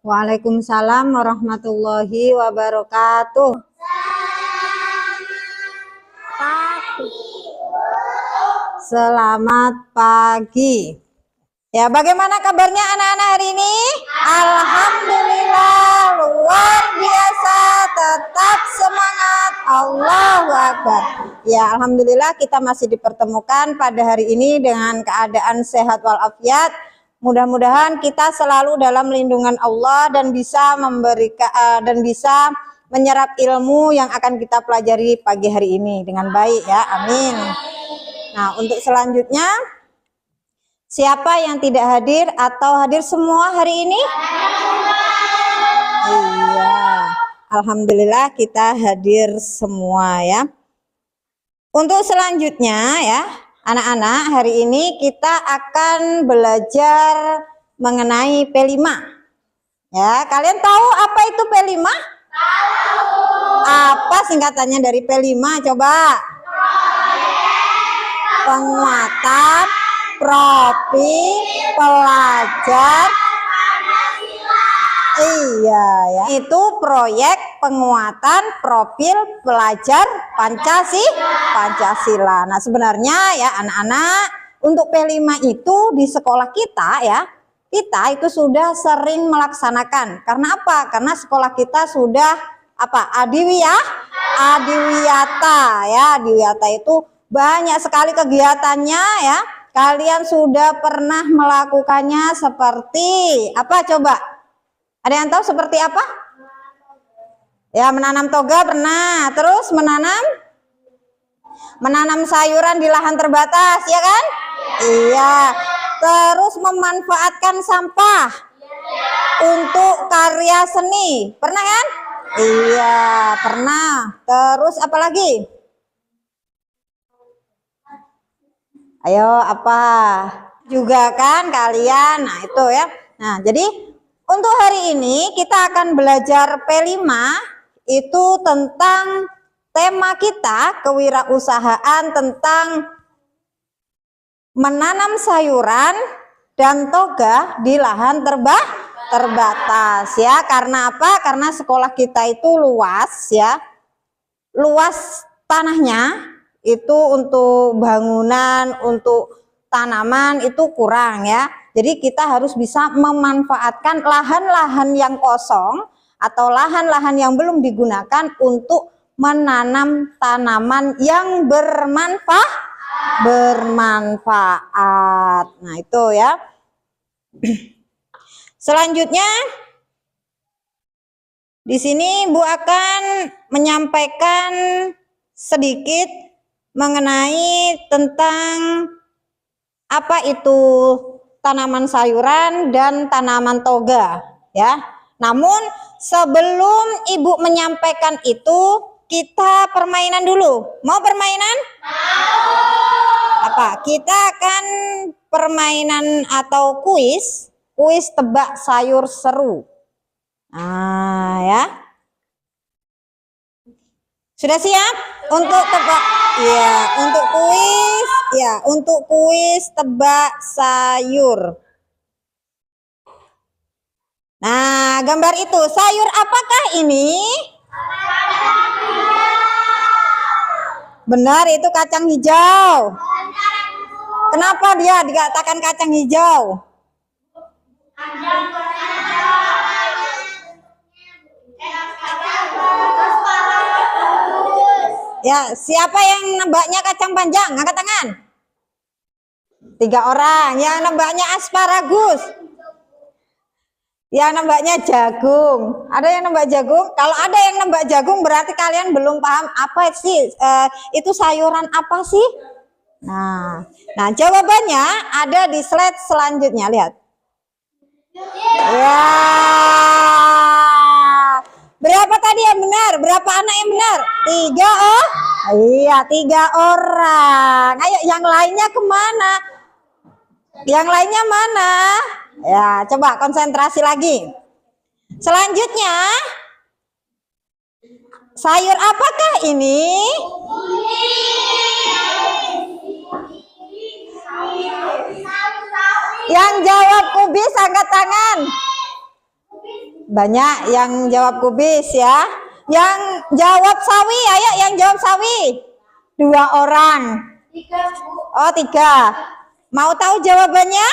Waalaikumsalam warahmatullahi wabarakatuh. Selamat pagi. Ya, bagaimana kabarnya anak-anak hari ini? Alhamdulillah, luar biasa, tetap semangat, Allahu Akbar. Ya, alhamdulillah kita masih dipertemukan pada hari ini dengan keadaan sehat walafiat. Mudah-mudahan kita selalu dalam lindungan Allah dan bisa memberikan dan bisa menyerap ilmu yang akan kita pelajari pagi hari ini dengan baik ya. Amin. Nah, untuk selanjutnya, siapa yang tidak hadir atau hadir semua hari ini? Iya, alhamdulillah kita hadir semua ya. Untuk selanjutnya ya, anak-anak, hari ini kita akan belajar mengenai P5. Ya, kalian tahu apa itu P5? Tahu. Apa singkatannya dari P5? Coba. Penguatan profil pelajar. Iya ya, itu proyek penguatan profil pelajar Pancasila. Nah, sebenarnya ya anak-anak, untuk P5 itu di sekolah kita ya, kita itu sudah sering melaksanakan. Karena apa? Karena sekolah kita sudah apa? Adiwiyata ya. Adiwiyata itu banyak sekali kegiatannya ya. Kalian sudah pernah melakukannya seperti apa coba? Ada yang tahu seperti apa? Ya, menanam toga pernah. Terus menanam sayuran di lahan terbatas, ya kan? Iya. Terus memanfaatkan sampah untuk karya seni. Pernah kan? Iya, pernah. Terus apa lagi? Ayo, apa? Juga kan kalian. Nah, itu ya. Nah, jadi untuk hari ini kita akan belajar P5 itu tentang tema kita kewirausahaan tentang menanam sayuran dan toga di lahan terbatas ya. Karena apa? Karena sekolah kita itu luas ya. Luas tanahnya itu untuk bangunan, untuk tanaman itu kurang ya. Jadi kita harus bisa memanfaatkan lahan-lahan yang kosong atau lahan-lahan yang belum digunakan untuk menanam tanaman yang bermanfaat. Nah, itu ya. Selanjutnya di sini Bu akan menyampaikan sedikit mengenai tentang apa itu tanaman sayuran dan tanaman toga ya. Namun sebelum Ibu menyampaikan itu, kita permainan dulu. Mau permainan? Mau. Apa? Kita akan permainan atau kuis tebak sayur seru. Nah, ya. Sudah siap untuk tebak? Ya, untuk kuis tebak sayur. Nah, gambar itu sayur apakah ini? Benar, itu kacang hijau. Kenapa dia dikatakan kacang hijau? Ya, siapa yang nebaknya kacang panjang? Angkat tangan. 3 orang. Yang nebaknya asparagus. Yang nebaknya jagung. Ada yang nebak jagung? Kalau ada yang nebak jagung berarti kalian belum paham apa sih itu sayuran apa sih? Nah, jawabannya ada di slide selanjutnya. Lihat. Ya. Berapa tadi yang benar? Berapa anak yang benar? 3 oh? Iya, 3 orang. Ayo, yang lainnya kemana? Yang lainnya mana? Ya, coba konsentrasi lagi. Selanjutnya, sayur apakah ini? Yang jawab kubis angkat tangan. Banyak yang jawab kubis ya. Yang jawab sawi, ayo yang jawab sawi. 2 orang. 3, Bu. Oh, 3. Mau tahu jawabannya?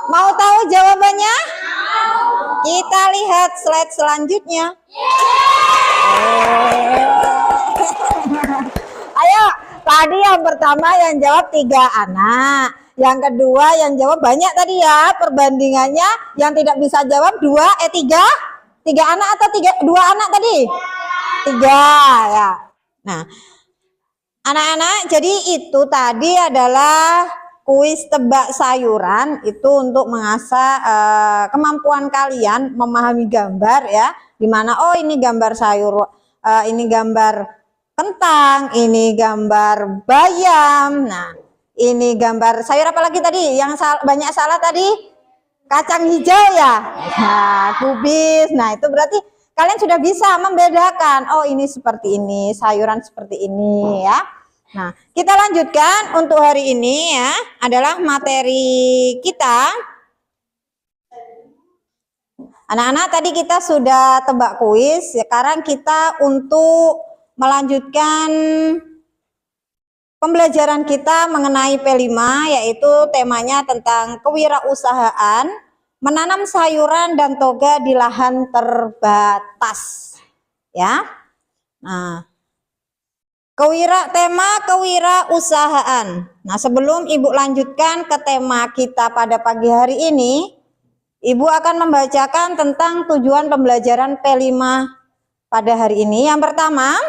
Mau tahu jawabannya? Kita lihat slide selanjutnya. Ayo, tadi yang pertama yang jawab 3 anak. Yang kedua yang jawab banyak tadi ya. Perbandingannya yang tidak bisa jawab 3 anak atau 2 anak tadi? 3 ya. Nah, anak-anak, jadi itu tadi adalah kuis tebak sayuran, itu untuk mengasah kemampuan kalian memahami gambar ya. Dimana oh ini gambar sayur, ini gambar kentang, ini gambar bayam. Nah, ini gambar sayur apa lagi tadi? Yang banyak salah tadi kacang hijau ya. Nah, kubis. Nah, itu berarti kalian sudah bisa membedakan. Oh, ini seperti ini, sayuran seperti ini ya. Nah, kita lanjutkan untuk hari ini ya, adalah materi kita. Anak-anak, tadi kita sudah tebak kuis, sekarang kita untuk melanjutkan pembelajaran kita mengenai P5, yaitu temanya tentang kewirausahaan, menanam sayuran dan toga di lahan terbatas. Ya. Nah, tema kewirausahaan. Nah, sebelum Ibu lanjutkan ke tema kita pada pagi hari ini, Ibu akan membacakan tentang tujuan pembelajaran P5 pada hari ini. Yang pertama,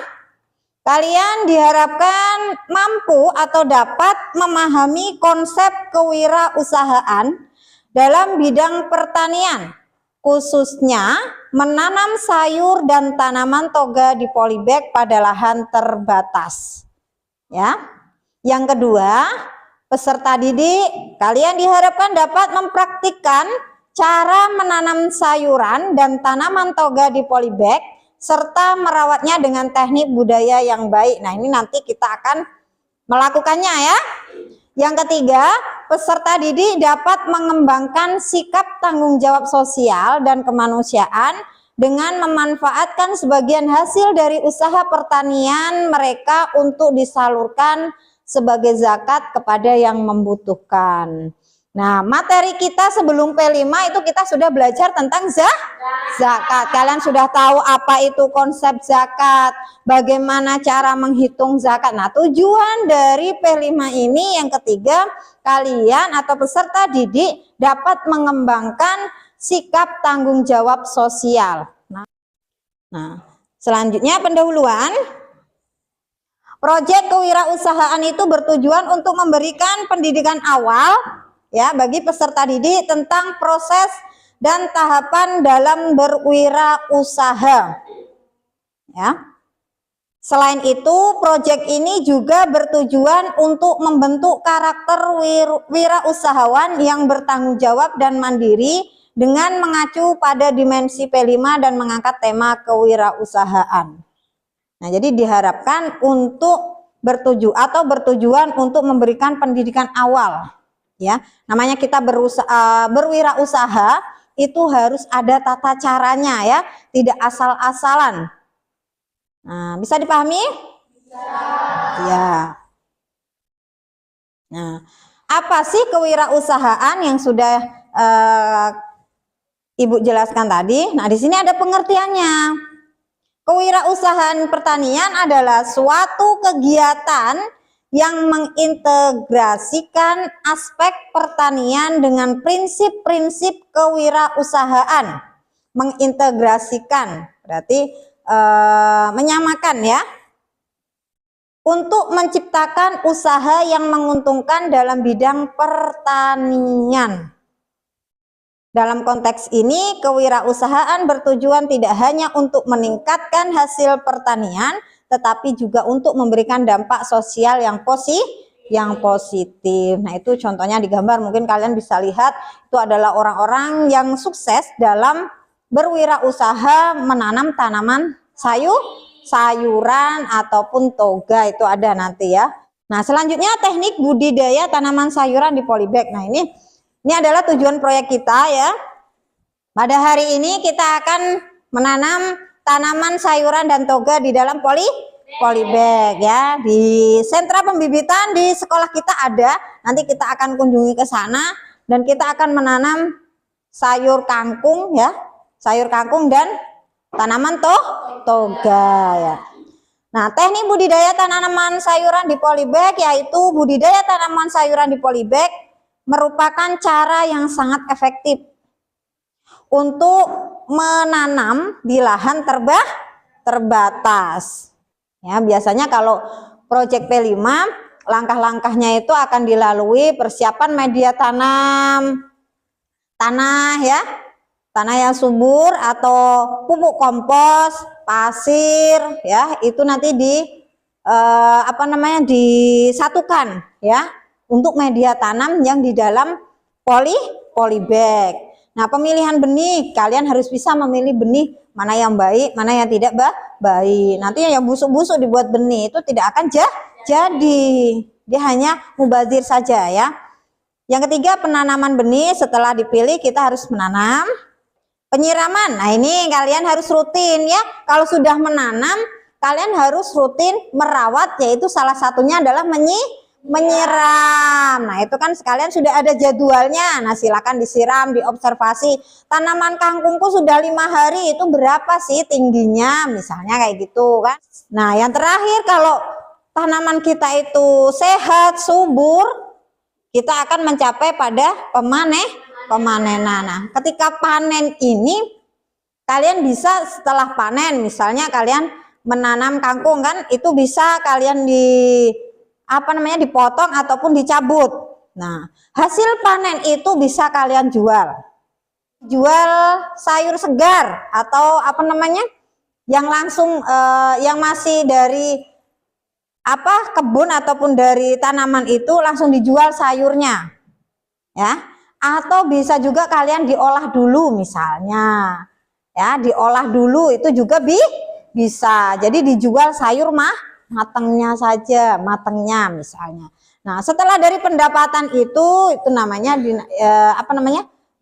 kalian diharapkan mampu atau dapat memahami konsep kewirausahaan dalam bidang pertanian, khususnya menanam sayur dan tanaman toga di polybag pada lahan terbatas. Ya. Yang kedua, peserta didik, kalian diharapkan dapat mempraktikkan cara menanam sayuran dan tanaman toga di polybag serta merawatnya dengan teknik budaya yang baik. Nah, ini nanti kita akan melakukannya ya. Yang ketiga, peserta didik dapat mengembangkan sikap tanggung jawab sosial dan kemanusiaan dengan memanfaatkan sebagian hasil dari usaha pertanian mereka untuk disalurkan sebagai zakat kepada yang membutuhkan. Nah, materi kita sebelum P5 itu kita sudah belajar tentang zakat. Kalian sudah tahu apa itu konsep zakat, bagaimana cara menghitung zakat. Nah, tujuan dari P5 ini yang ketiga, kalian atau peserta didik dapat mengembangkan sikap tanggung jawab sosial. Nah, selanjutnya pendahuluan. Proyek kewirausahaan itu bertujuan untuk memberikan pendidikan awal ya bagi peserta didik tentang proses dan tahapan dalam berwirausaha. Ya. Selain itu, proyek ini juga bertujuan untuk membentuk karakter wirausahawan yang bertanggung jawab dan mandiri dengan mengacu pada dimensi P5 dan mengangkat tema kewirausahaan. Nah, jadi diharapkan untuk bertujuan untuk memberikan pendidikan awal. Ya, namanya kita berwirausaha itu harus ada tata caranya ya, tidak asal-asalan. Nah, bisa dipahami? Bisa. Ya. Nah, apa sih kewirausahaan yang sudah Ibu jelaskan tadi? Nah, di sini ada pengertiannya. Kewirausahaan pertanian adalah suatu kegiatan yang mengintegrasikan aspek pertanian dengan prinsip-prinsip kewirausahaan. Mengintegrasikan berarti menyamakan ya. Untuk menciptakan usaha yang menguntungkan dalam bidang pertanian. Dalam konteks ini, kewirausahaan bertujuan tidak hanya untuk meningkatkan hasil pertanian, tetapi juga untuk memberikan dampak sosial yang positif. Nah, itu contohnya di gambar, mungkin kalian bisa lihat itu adalah orang-orang yang sukses dalam berwirausaha menanam tanaman sayuran ataupun toga, itu ada nanti ya. Nah, selanjutnya teknik budidaya tanaman sayuran di polybag. Nah, ini adalah tujuan proyek kita ya. Pada hari ini kita akan menanam tanaman sayuran dan toga di dalam polybag ya. Di sentra pembibitan di sekolah kita ada. Nanti kita akan kunjungi ke sana dan kita akan menanam sayur kangkung ya. Sayur kangkung dan tanaman toga ya. Nah, teknik budidaya tanaman sayuran di polybag yaitu budidaya tanaman sayuran di polybag merupakan cara yang sangat efektif untuk menanam di lahan terbatas. Ya, biasanya kalau proyek P5 langkah-langkahnya itu akan dilalui persiapan media tanam, tanah ya, tanah yang subur atau pupuk kompos, pasir ya, itu nanti disatukan ya untuk media tanam yang di dalam polybag. Nah, pemilihan benih, kalian harus bisa memilih benih mana yang baik, mana yang tidak baik. Nanti yang busuk-busuk dibuat benih itu tidak akan jadi. Dia hanya mubazir saja ya. Yang ketiga, penanaman benih. Setelah dipilih kita harus menanam. Penyiraman. Nah, ini kalian harus rutin ya. Kalau sudah menanam, kalian harus rutin merawat, yaitu salah satunya adalah menyiram. Nah, itu kan sekalian sudah ada jadwalnya. Nah, silakan disiram, diobservasi. Tanaman kangkungku sudah 5 hari, itu berapa sih tingginya? Misalnya kayak gitu kan. Nah, yang terakhir, kalau tanaman kita itu sehat, subur, kita akan mencapai pada pemanenan. Nah, ketika panen ini, kalian bisa setelah panen, misalnya kalian menanam kangkung kan, itu bisa kalian dipotong ataupun dicabut. Nah, hasil panen itu bisa kalian jual sayur segar atau yang langsung yang masih dari kebun ataupun dari tanaman itu langsung dijual sayurnya ya, atau bisa juga kalian diolah dulu misalnya ya, diolah dulu itu juga bisa, jadi dijual sayur matangnya misalnya. Nah, setelah dari pendapatan itu namanya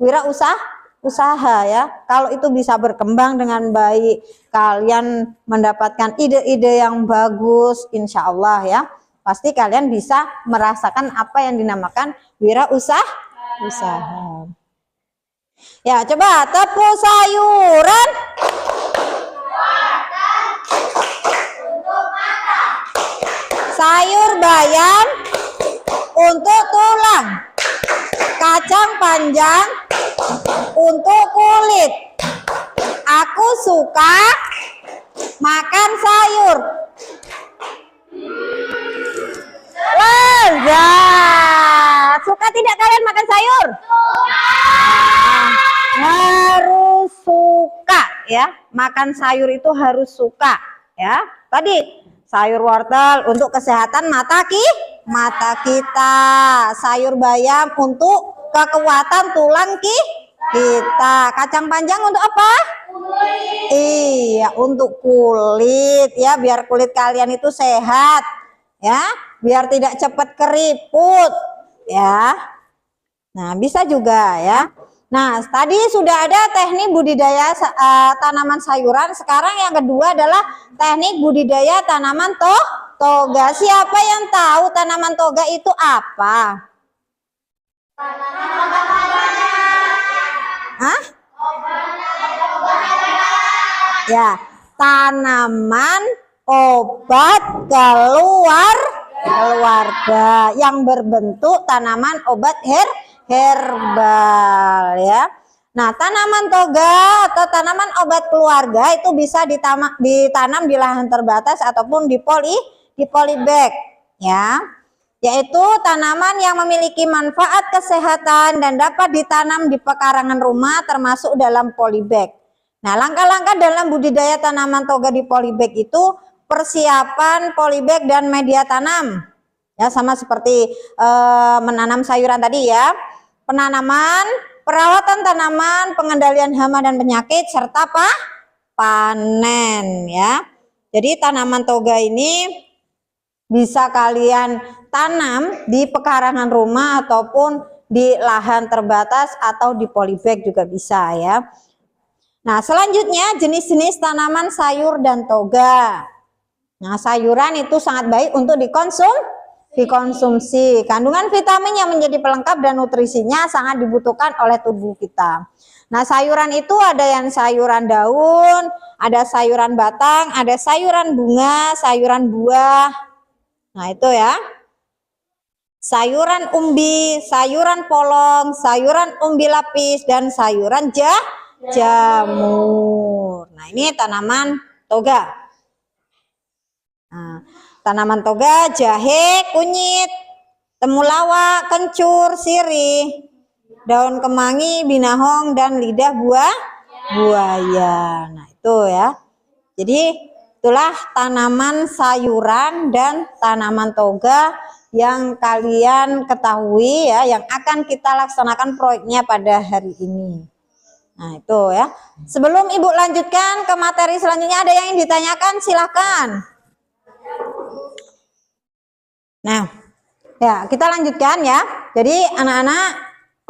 wirausaha ya. Kalau itu bisa berkembang dengan baik, kalian mendapatkan ide-ide yang bagus, insya Allah ya, pasti kalian bisa merasakan apa yang dinamakan wirausaha. Ya, coba tepung sayuran. Sayur bayam untuk tulang, kacang panjang untuk kulit. Aku suka makan sayur. Lezat. Suka tidak kalian makan sayur? Harus suka ya. Makan sayur itu harus suka ya. Tadi sayur wortel untuk kesehatan mata kita, sayur bayam untuk kekuatan tulang kita, kacang panjang untuk apa? Kulit. Iya, untuk kulit ya, biar kulit kalian itu sehat ya, biar tidak cepat keriput ya. Nah, bisa juga ya. Nah, tadi sudah ada teknik budidaya tanaman sayuran. Sekarang yang kedua adalah teknik budidaya tanaman toga. Siapa yang tahu tanaman toga itu apa? Hah? Ya, tanaman obat keluarga yang berbentuk tanaman obat herbal ya. Nah, tanaman toga atau tanaman obat keluarga itu bisa ditanam di lahan terbatas ataupun di polybag ya. Yaitu tanaman yang memiliki manfaat kesehatan dan dapat ditanam di pekarangan rumah termasuk dalam polybag. Nah, langkah-langkah dalam budidaya tanaman toga di polybag itu persiapan polybag dan media tanam. Ya, sama seperti menanam sayuran tadi ya. Penanaman, perawatan tanaman, pengendalian hama dan penyakit, serta panen ya. Jadi tanaman toga ini bisa kalian tanam di pekarangan rumah ataupun di lahan terbatas atau di polybag juga bisa ya. Nah, selanjutnya jenis-jenis tanaman sayur dan toga. Nah, sayuran itu sangat baik untuk dikonsumsi. Kandungan vitamin yang menjadi pelengkap dan nutrisinya sangat dibutuhkan oleh tubuh kita. Nah, sayuran itu ada yang sayuran daun, ada sayuran batang, ada sayuran bunga, sayuran buah. Nah, itu ya. Sayuran umbi, sayuran polong, sayuran umbi lapis, dan sayuran jamur. Nah, ini tanaman toga. Nah, tanaman toga, jahe, kunyit, temulawak, kencur, sirih, daun kemangi, binahong, dan lidah buaya. Nah, itu ya. Jadi itulah tanaman sayuran dan tanaman toga yang kalian ketahui ya, yang akan kita laksanakan proyeknya pada hari ini. Nah, itu ya. Sebelum Ibu lanjutkan ke materi selanjutnya, ada yang ingin ditanyakan? Silahkan. Nah, ya kita lanjutkan ya. Jadi anak-anak,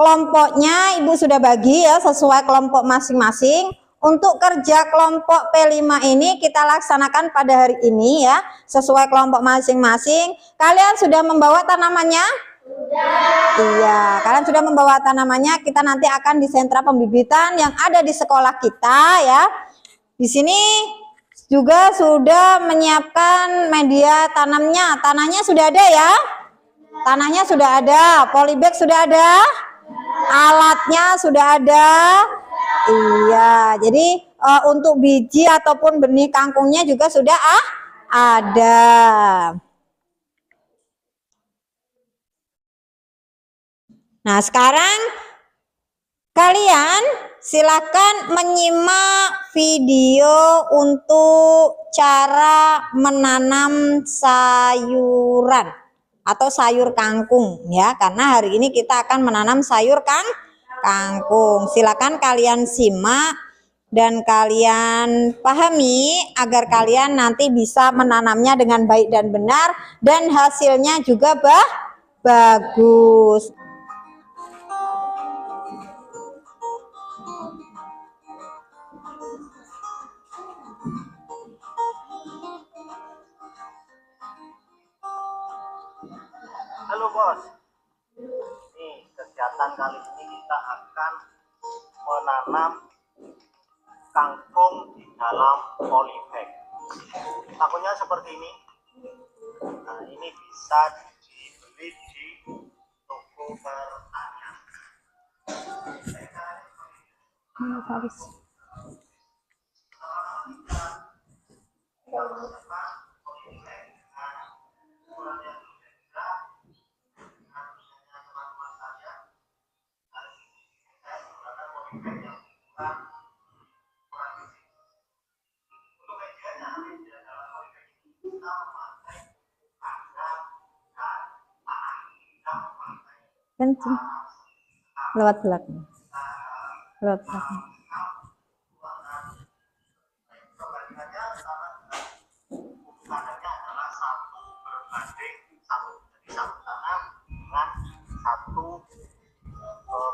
kelompoknya Ibu sudah bagi ya sesuai kelompok masing-masing. Untuk kerja kelompok P5 ini kita laksanakan pada hari ini ya, sesuai kelompok masing-masing. Kalian sudah membawa tanamannya? Sudah. Iya, kalian sudah membawa tanamannya. Kita nanti akan di sentra pembibitan yang ada di sekolah kita ya. Di sini juga sudah menyiapkan media tanamnya. Tanahnya sudah ada ya? Tanahnya sudah ada, polybag sudah ada, alatnya sudah ada. Iya, jadi untuk biji ataupun benih kangkungnya juga sudah ada. Nah, sekarang kalian silakan menyimak video untuk cara menanam sayuran atau sayur kangkung ya, karena hari ini kita akan menanam sayur kangkung. Silakan kalian simak dan kalian pahami agar kalian nanti bisa menanamnya dengan baik dan benar dan hasilnya juga bagus. Halo bos, nih kegiatan kali ini kita akan menanam kangkung di dalam polybag. Takunya seperti ini. Nah, ini bisa dibeli di toko pertanian. Kencing lewat belakang. Lewat belakang. Ukurannya adalah 1:1. Jadi satu tanam dengan satu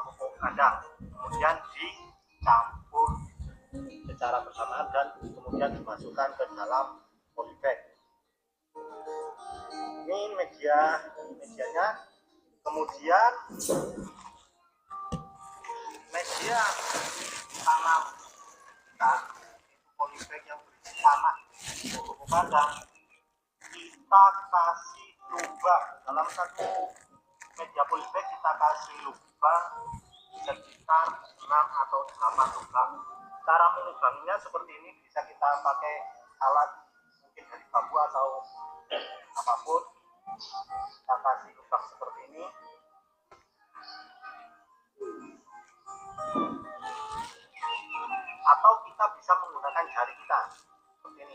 pupuk kandang. Kemudian dicampur secara bersamaan dan kemudian dimasukkan ke dalam polybag. Ini medianya. Kemudian media tanam kita polybag yang berisi tanah pupuk kandang, kita kasih lubang dalam satu media polybag, kita kasih lubang sekitar 6 atau 8 lubang. Cara melubanginya seperti ini, bisa kita pakai alat mungkin dari bambu atau apapun. Kita kasih lubang seperti ini. Atau kita bisa menggunakan jari kita seperti ini.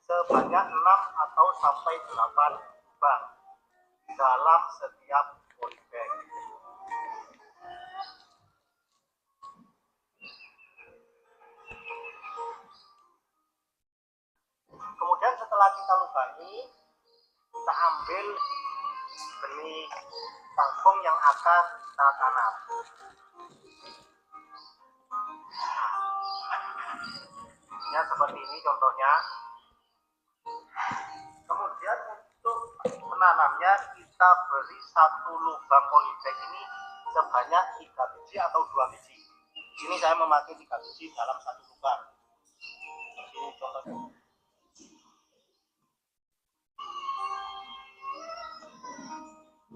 Sebanyak 6 atau sampai 8 lubang dalam setiap polybag. Kemudian setelah kita lubangi, kita ambil benih kangkung yang akan kita tanam. Ya, seperti ini contohnya. Kemudian untuk menanamnya kita beri satu lubang polybag ini sebanyak 3 biji atau 2 biji. Ini saya memakai 3 biji dalam satu lubang. Ini contohnya.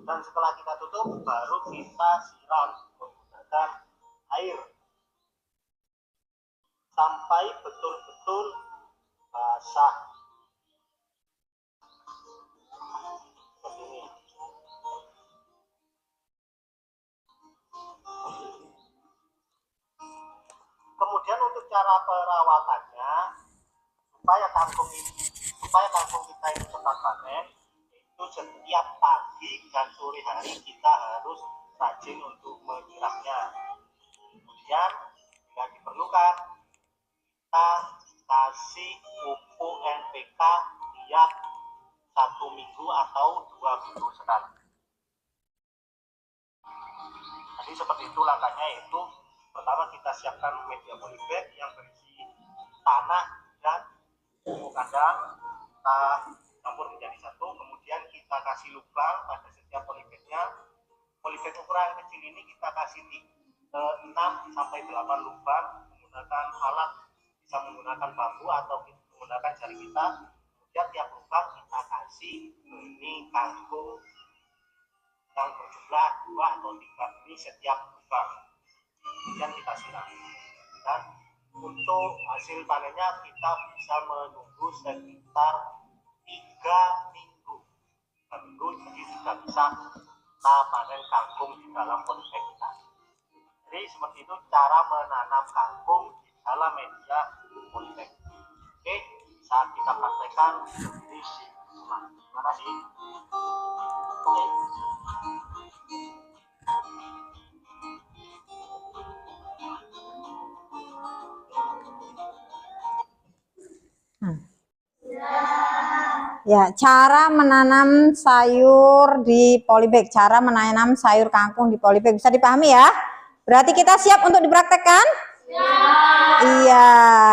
Dan setelah kita tutup, baru kita siram menggunakan air sampai betul-betul basah. Seperti ini. Kemudian untuk cara perawatannya, supaya kangkung kita ini cepat panen, itu setiap pagi dan sore hari kita harus rajin untuk menyiramnya. Kemudian jika diperlukan, kita kasih pupuk NPK tiap 1 minggu atau 2 minggu sekali. Jadi seperti itu langkahnya, yaitu pertama kita siapkan media polybag yang berisi tanah dan pupuk kandang, kita campur menjadi satu, kemudian kita kasih lubang pada setiap polybagnya. Polybag ukuran kecil ini kita kasih 6 sampai 8 lubang menggunakan alat, bisa menggunakan bambu atau menggunakan jari kita. Kemudian tiap lubang kita kasih benih kangkung yang berjumlah 2 atau 3 benih setiap lubang. Kemudian kita siram. Dan untuk hasil panennya kita bisa menunggu sekitar 3 minggu. 3 minggu jadi sudah bisa kita panen kangkung di dalam polybag kita. Jadi seperti itu cara menanam kangkung di dalam media polybag. Oke, saat kita praktekkan di rumah. Terima kasih. Oke. Ya, cara menanam sayur di polybag, cara menanam sayur kangkung di polybag bisa dipahami ya? Berarti kita siap untuk dipraktekkan? Ya. Iya,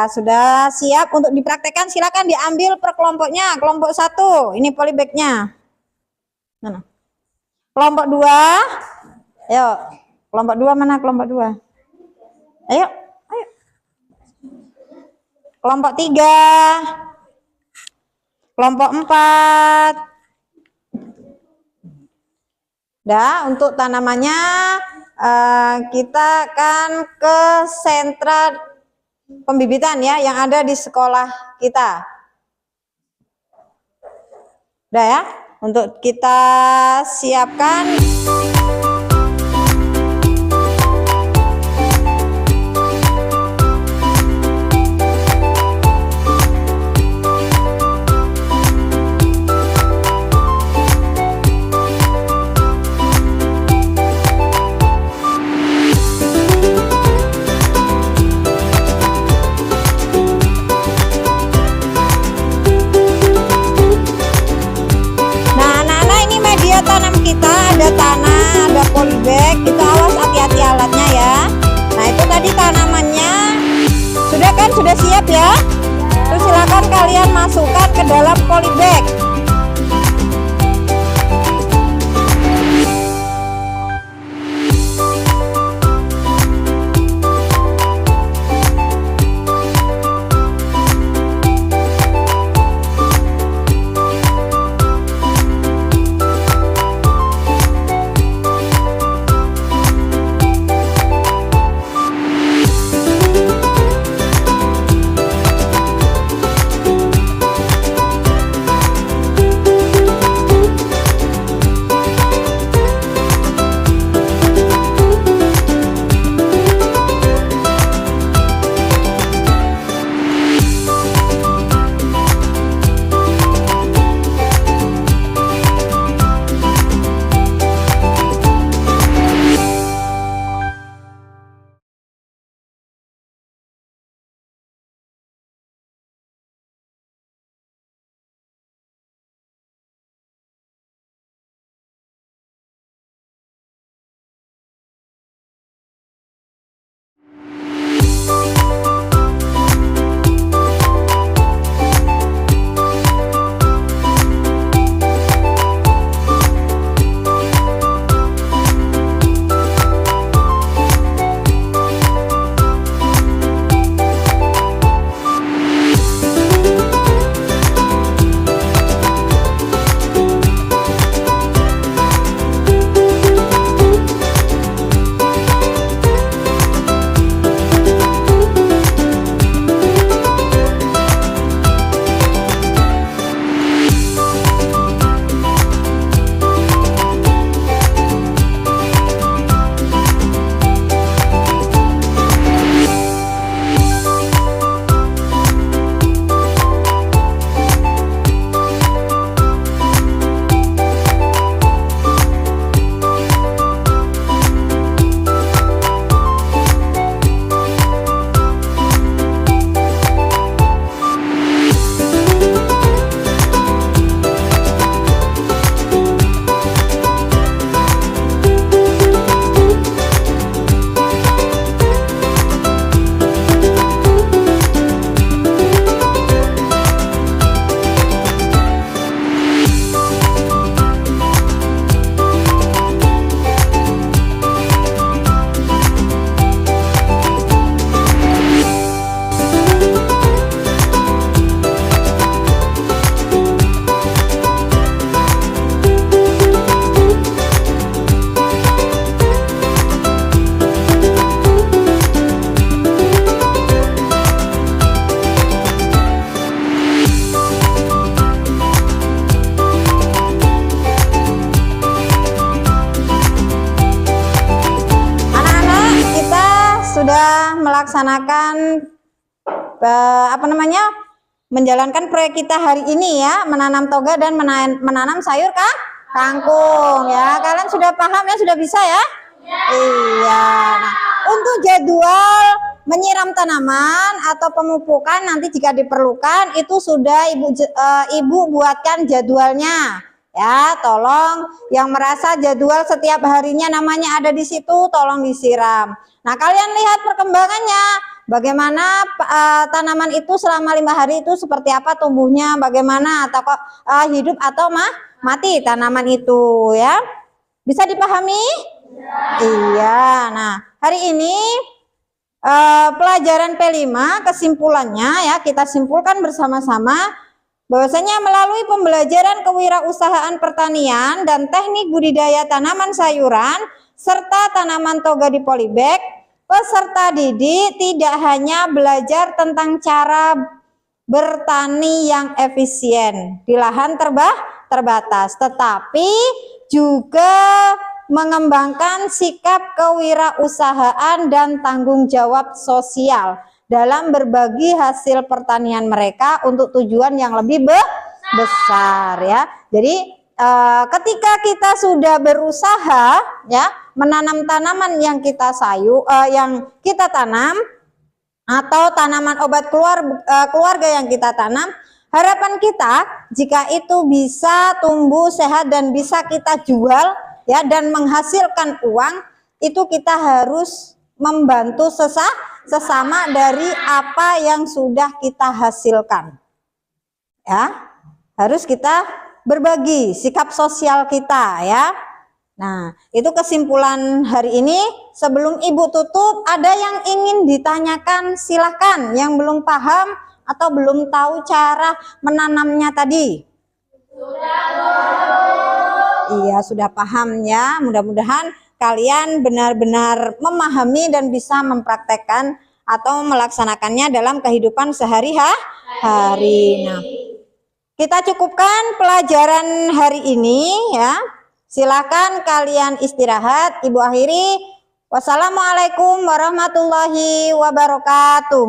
sudah siap untuk dipraktekkan. Silakan diambil per kelompoknya. Kelompok 1, ini polybagnya. Mana? Kelompok 2. Ayo, kelompok 2 mana kelompok 2? Ayo, ayo. Kelompok 3. Kelompok 4. Nah, untuk tanamannya kita akan ke sentra pembibitan ya yang ada di sekolah kita. Udah ya, untuk kita siapkan. Tanam kita ada tanah, ada polybag, itu awas hati-hati alatnya ya. Nah itu tadi tanamannya sudah kan, sudah siap ya. Terus silakan kalian masukkan ke dalam polybag. melaksanakan menjalankan proyek kita hari ini ya, menanam toga dan menanam sayur kangkung ya. Kalian sudah paham ya, sudah bisa ya? Iya. Nah, untuk jadwal menyiram tanaman atau pemupukan nanti jika diperlukan itu sudah ibu buatkan jadwalnya ya. Tolong yang merasa jadwal setiap harinya namanya ada di situ, tolong disiram. Nah, kalian lihat perkembangannya, bagaimana tanaman itu selama 5 hari itu seperti apa tumbuhnya, bagaimana atau hidup atau mati tanaman itu ya. Bisa dipahami? Iya. Nah, hari ini pelajaran P5 kesimpulannya ya, kita simpulkan bersama-sama bahwasanya melalui pembelajaran kewirausahaan pertanian dan teknik budidaya tanaman sayuran serta tanaman toga di polybag, peserta didik tidak hanya belajar tentang cara bertani yang efisien di lahan terbatas, tetapi juga mengembangkan sikap kewirausahaan dan tanggung jawab sosial dalam berbagi hasil pertanian mereka untuk tujuan yang lebih besar ya. Jadi ketika kita sudah berusaha ya menanam tanaman yang kita tanam atau tanaman obat keluarga yang kita tanam, harapan kita jika itu bisa tumbuh sehat dan bisa kita jual ya dan menghasilkan uang, itu kita harus membantu sesama dari apa yang sudah kita hasilkan ya. Harus kita berbagi sikap sosial kita ya. Nah, itu kesimpulan hari ini. Sebelum ibu tutup, ada yang ingin ditanyakan, silahkan. Yang belum paham atau belum tahu cara menanamnya tadi. Iya, sudah paham ya. Mudah-mudahan kalian benar-benar memahami dan bisa mempraktekkan atau melaksanakannya dalam kehidupan sehari-hari. Nah, kita cukupkan pelajaran hari ini ya. Silakan kalian istirahat. Ibu akhiri. Wassalamualaikum warahmatullahi wabarakatuh.